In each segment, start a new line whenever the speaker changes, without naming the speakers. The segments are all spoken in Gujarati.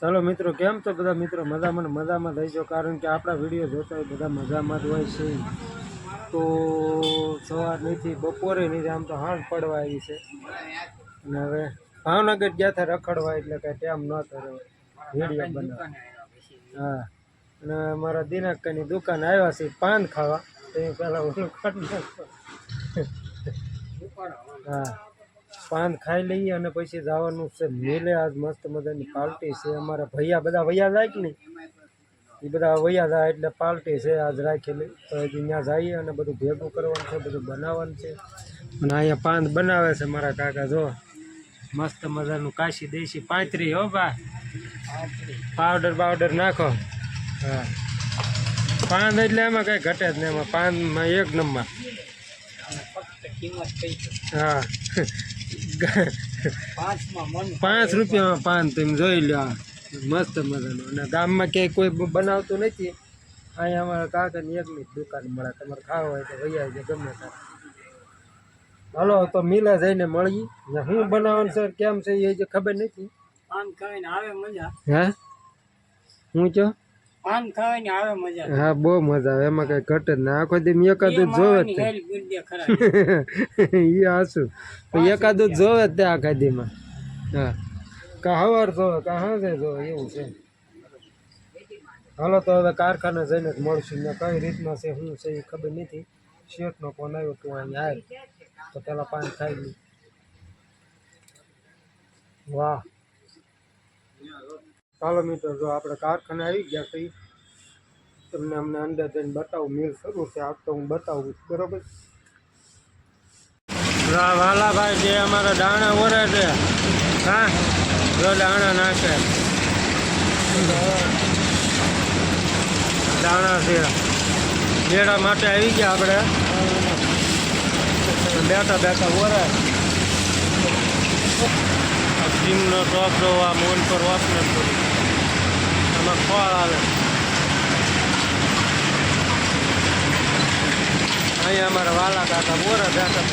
ચાલો મિત્રો, કેમ છો બધા મિત્રો? મજામાં થઈજો, કારણ કે આપણા વિડીયો જોતા હોય બધા મજામાં જ હોય છે. તો સવાર નથી, બપોરે નથી, આમ તો હાંજ પડવા આવી છે. અને હવે ભાવનગર ગયા હતા રખડવા, એટલે કાંઈ ટાઈમ નહોતો વિડીયો બનાવવા. હા, અને અમારા દિનાકની દુકાન આવ્યા છે પાન ખાવા. તો એ પહેલાં ઓલું કાઢી નાખો. હા, પાન ખાઈ લઈએ અને પછી જવાનું છે મેલે. આજ મસ્ત મજાની પાર્ટી છે. અમારા ભૈયા બધા વૈયા જાય કે નહીં, એ બધા વૈયા જાય એટલે પાર્ટી છે આજ રાખેલી. તો હજી ત્યાં જઈએ અને બધું ભેગું કરવાનું છે, બધું બનાવવાનું છે. અને અહીંયા પાન બનાવે છે મારા કાકા, જો મસ્ત મજાનું કાશી દેશી 35 હો ભાઈ, પાવડર નાખો. હા, પાન એટલે એમાં કઈ ઘટે જ નહીં, એમાં પાનમાં એક નંબર. હા, 5 રૂપિયામાં પાન તમે જોઈ લો, મસ્ત મજાનું. અને ગામમાં ક્યાંય કોઈ બનાવતું નથી. અહીંયા અમારા કાકાની એકની દુકાન મળે. તમારે ખાવા હોય તો વૈયા છે ગમે ત્યારે. હાલો તો મિલે જઈને મળીએ. શું બનાવવાનું છે કેમ છે એ જે ખબર નથી. પાન ખાઈને આવે મજા. હે હું છો? પાન ખાવાની આવે મજા. હા, બહુ મજા આવે, એમાં કઈ ઘટે જ ના. આખો દી એકાદું જોવે જ એ હાસું, એકાદું જોવે જ તે આખા દીમાં. હા, કા હવાર જોવે કા હાજે જોવે, એવું છે. હાલો તો હવે કારખાને જઈને જ મળશું. ને કઈ રીતના છે શું છે એ ખબર નથી. શેઠનો ફોન આવ્યો, તું અહીંયા આવ તો પેલા પાન ખાઈ લી. વાહ, ચાલો મિત્રો, જો આપણે કારખાને આવી ગયા છીએ, તમને અમને અંદર જઈને બતાવું. મિલ શરૂ છે આજ તો હું બતાવું, બરોબર? વાલાભાઈ જે અમારા દાણા ઓરે છે, હા જો દાણા નાખે, દાણા છે. જેડા માટે આવી ગયા આપણે, બેઠા ઓરે. સિંગનો ટોપ જોવા મોન પર વાપને પૂરી આમાં ખોળ આવે. અહીંયા અમારા વાલા કાકા બોરા બેઠા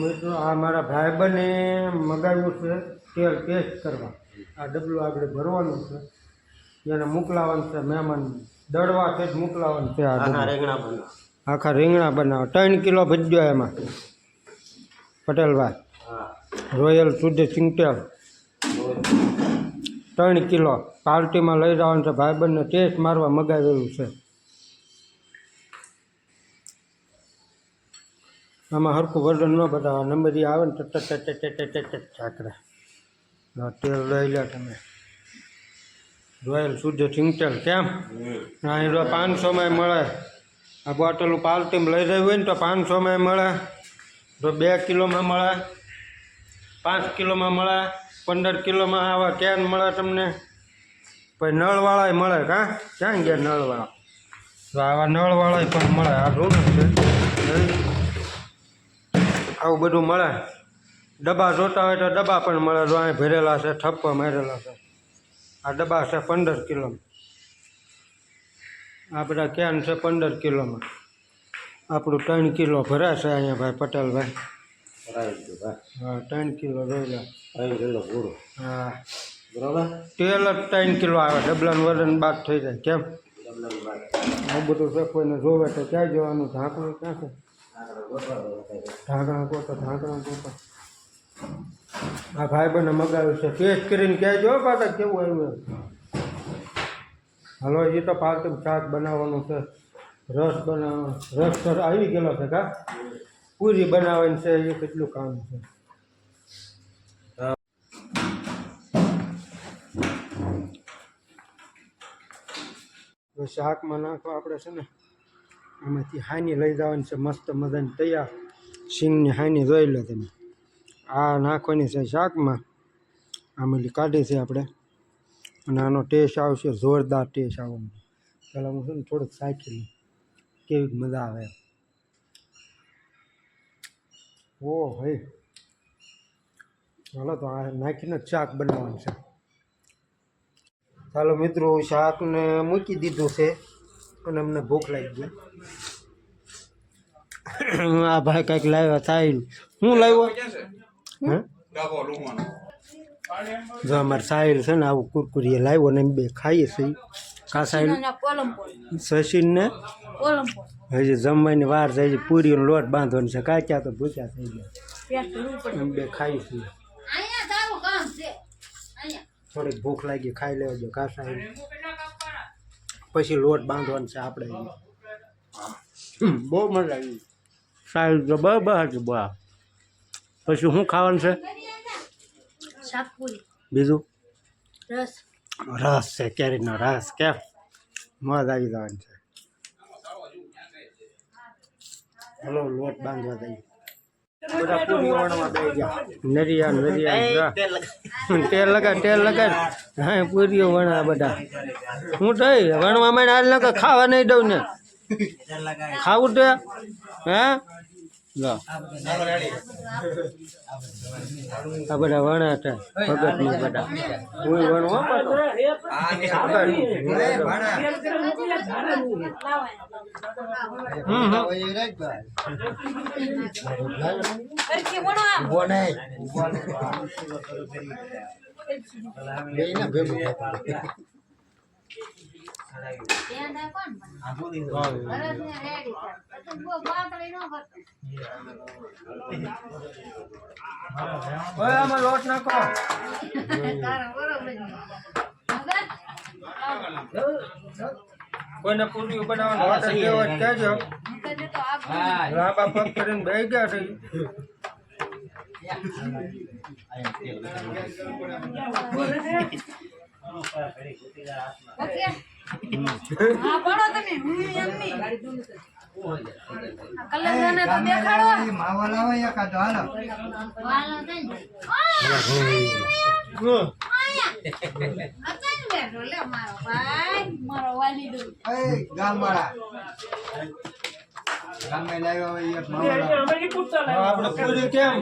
મિત્રો. આ મારા ભાઈબંધે મગાવ્યું છે તેલ ટેસ્ટ કરવા. આ ડબલું આગળ ભરવાનું છે, એને મોકલાવાનું છે મહેમાન દળવા છે, મોકલાવાનું છે. આખા રીંગણા બનાવો. 3 કિલો ભજ્યો એમાં પટેલભાઈ. રોયલ શુદ્ધ સિંગટેલ 3 કિલો પાર્ટીમાં લઈ જવાનું છે. ભાઈબંધને ટેસ્ટ મારવા મગાવેલું છે. આમાં હરખું વજન ન બતાવે, નંબર આવે ને ઠાકરે. તેલ લઈ લે તમે, રોયલ શુદ્ધ સિંગટેલ. કેમ અહીં 500માં મળે. આ બોટલ પાર્ટીમાં લઈ જવી હોય ને તો 500માં મળે, તો 2 કિલોમાં મળે, 5 કિલોમાં મળે, 15 કિલોમાં આવા કેન મળે તમને. પછી નળવાળા મળે. ક્યાં ગયા નળવાળા? તો આવા નળવાળા પણ મળે. આ રૂમ છે, આવું બધું મળે. ડબ્બા જોતા હોય તો ડબ્બા પણ મળે. જો અહીં ભરેલા છે, ઠપ્પા મારેલા છે. આ ડબ્બા છે 15 કિલોમાં. આ બધા કેન છે 15 કિલોમાં. આપણું 3 કિલો ભરાય છે અહીંયા ભાઈ પટેલભાઈ. હા, 3 કિલો જોઈ લે. 3 કિલો પૂરું. હા બરાબર. તેલ જ 3 કિલો આવે. ડબલાનું વજન બાદ થઈ જાય. કેમ આવું બધું છે? કોઈને જોવે તો ક્યાં જવાનું? ઢાંકણું ક્યાં છે? ઢાંકણા પોતો. આ ભાઈબંધને મગાવ્યું છે. ટેસ્ટ કરીને કહેજો પાછા કેવું આવ્યું. હલો, એ તો પાર્ટી શાક બનાવવાનું છે. રસ બનાવ રસ તો આવી ગયેલો છે કા પૂરી બનાવવાની છે એ કેટલું કામ છે. તો શાકમાં નાખવા આપણે છે ને આમાંથી હાની લઈ જવાની છે મસ્ત મજાની તૈયાર સિંગની હાની જોઈ લો તમે. આ નાખવાની છે શાકમાં આમેલી કાઢી છે આપણે અને આનો ટેસ્ટ આવશે જોરદાર ટેસ્ટ આવવાનો. પહેલાં હું છે ને થોડુંક શાકી લઉં કેવી મજા આવે. ઓ ભાઈ ચાલો તો આ નાખીને જ શાક બનાવવાનું છે. ચાલો મિત્રો શાકને મૂકી દીધું છે અને અમને ભૂખ લાગી ગઈ. આ ભાઈ કંઈક લાવ્યા સાહિલ હું લાવ્યો હે જો અમારે સાહિલ છે ને આવું કુરકુરી લાવ્યો ને બે ખાઈએ છીએ. કા સાહિલ સચિનને હજી જમવાની વાર છે હજી પૂરીનો લોટ બાંધવાનો છે કાચ્યા તો ભૂખ્યા થઈ ગયા એમ બે ખાઈએ છીએ. થોડીક ભૂખ લાગી ખાઈ લેવા જો કા સાહિલ પછી લોટ બાંધવાનો છે આપણે. બહુ મજા આવી સાહિલ તો બરાબર બા. પછી શું ખાવાનું છે બીજું રસ છે કેરીનો રસ કેમ મજા આવી જવાની છે. હલો લોટ બાંધવા દઈએ બધા પૂરી વણવા દઈ ગયા નરિયા તેલ લગાડ હા પૂરીઓ વણા બધા. હું થઈ વણવા માંડ હાલ ન ખાવા નહીં દઉં ને ખાવું તો હે આ બધા વણા હતા ભગત ની બધા હું વણવા આમાં લોટ નાખો કોઈને પૂરી બનાવવાનો લોટ દેવો કહેજો. લાંબા પગ કરીને બેસી ગયા છે. આપણે પૂરી કેમ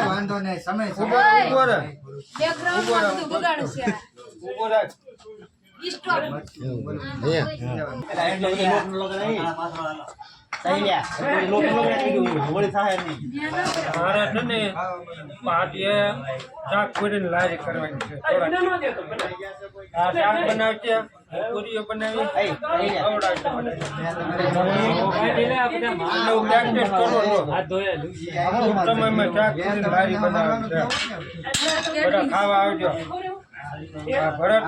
વાંધો નહીં સમય શાક પૂરી લારી કરવાની છે. આ શાક બનાવશે પૂરીઓ બનાવી સમયમાં શાક પૂરી લારી બનાવવાની છે. બધા ખાવા આવજો. ભરત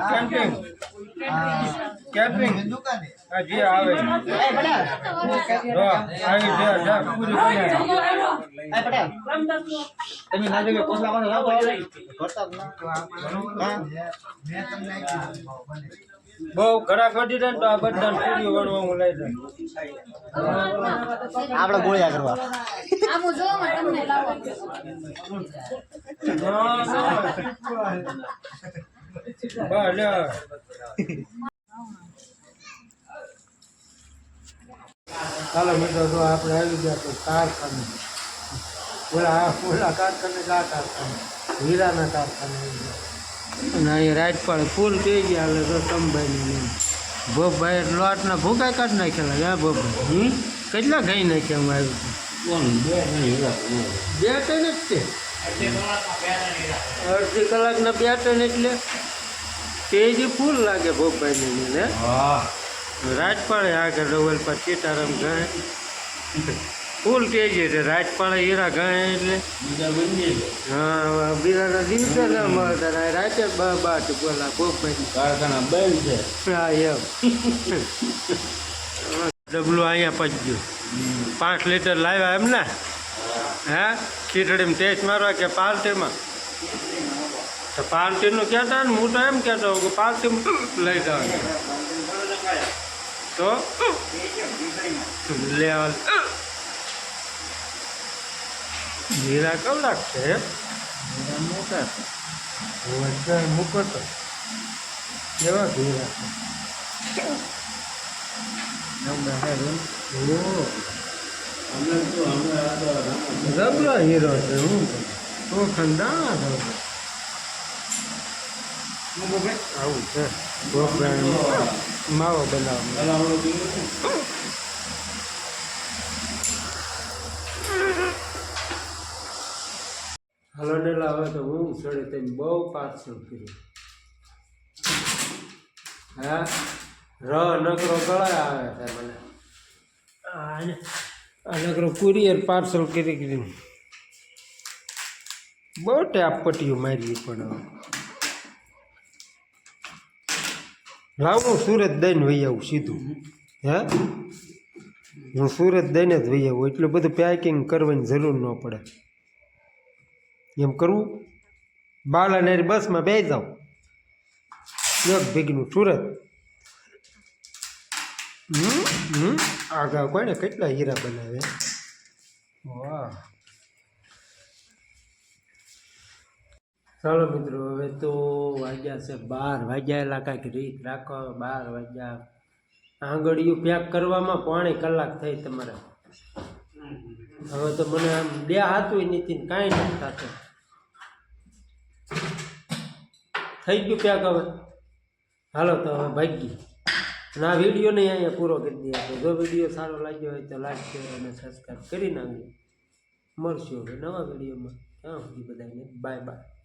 કેટરિંગ જે આવે બહુ ઘણા ઘટી જાય ને તો આ બધા પૂરી વણવા હું લઈ જાય આપડે ગોળિયા કરવા ચાલો મિત્રો તો આપણે આવી ગયા તો કારખાને ઓલા કારખાને આ કારખાને હીરાના કારખાને આવી ગયા અને અહીં રાજપાળ ફૂલ થઈ ગયા એટલે તો સંભાઈ ભોભાઈ લોટના ભૂકા કાઢી નાખેલા હા ભોભાઈ કેટલા ખાઈ નાખ્યા આવ્યું બે ટન જ છે અડધી કલાકના 2 ટન એટલે તેજી ફૂલ લાગે ભોગભાઈ ને રાજપાળે આગળ ડબલ પર સીતારામ ગાય ફૂલ તેજી છે રાજપાળા હીરા ગયા એટલે હા બીજાના દિવસે ન મળતા રાતે બાટ બોલા ગોપભાઈ
કારખાના બંધ છે.
હા એમ ડબલું અહીંયા પચ્યું 5 લીટર લાવ્યા એમ ને હે ખીચડીમાં ટેસ્ટ મારવા કે પાર્ટીમાં તો પાર્ટીનું કહેતા ને હું તો એમ કહેતો કે પાર્ટીમાં લઈ જવાનું તો લેવા હીરા કલાક છે
મોટા
મૂકો તો કેવા હીરા રબરા હીરો છે હું તો ખંડા આવું છે માવો બનાવવાનો હલો ડેલા હવે તો હું ચડે તેમ બહુ પાછળ કર્યું હા નકરો ગળા આવે છે મને આ નકરો કુરિયર પાર્સલ કરી કરીને બહુ ટેપ પટ્ટીઓ મારી પણ લાવ હું સુરત દઈને વહી આવું સીધું હે હું સુરત દઈને જ વહી આવું એટલું બધું પેકિંગ કરવાની જરૂર ન પડે એમ કરવું બાલાનેરી બસમાં બેસી જાઉં એક ભેગનું સુરત આગળ કોઈને કેટલા હીરા બનાવે વાહ ચાલો મિત્રો હવે તો વાગ્યા છે 12 વાગ્યા કાંઈક રીત રાખો 12 વાગ્યા આંગળીયું પેક કરવામાં 1.5 કલાક થઈ તમારે હવે તો મને આમ બે હાથું નથી કાંઈ નથી થતું થઈ ગયું પેક હવે હાલો તો હવે ભાગી અને આ વિડીયોને અહીંયા પૂરો કરી દઈએ જો વિડીયો સારો લાગ્યો હોય તો લાઈક શેર અને સબસ્ક્રાઈબ કરી નાખજો મળશું હવે નવા વિડીયોમાં ત્યાં સુધી બધાને બાય બાય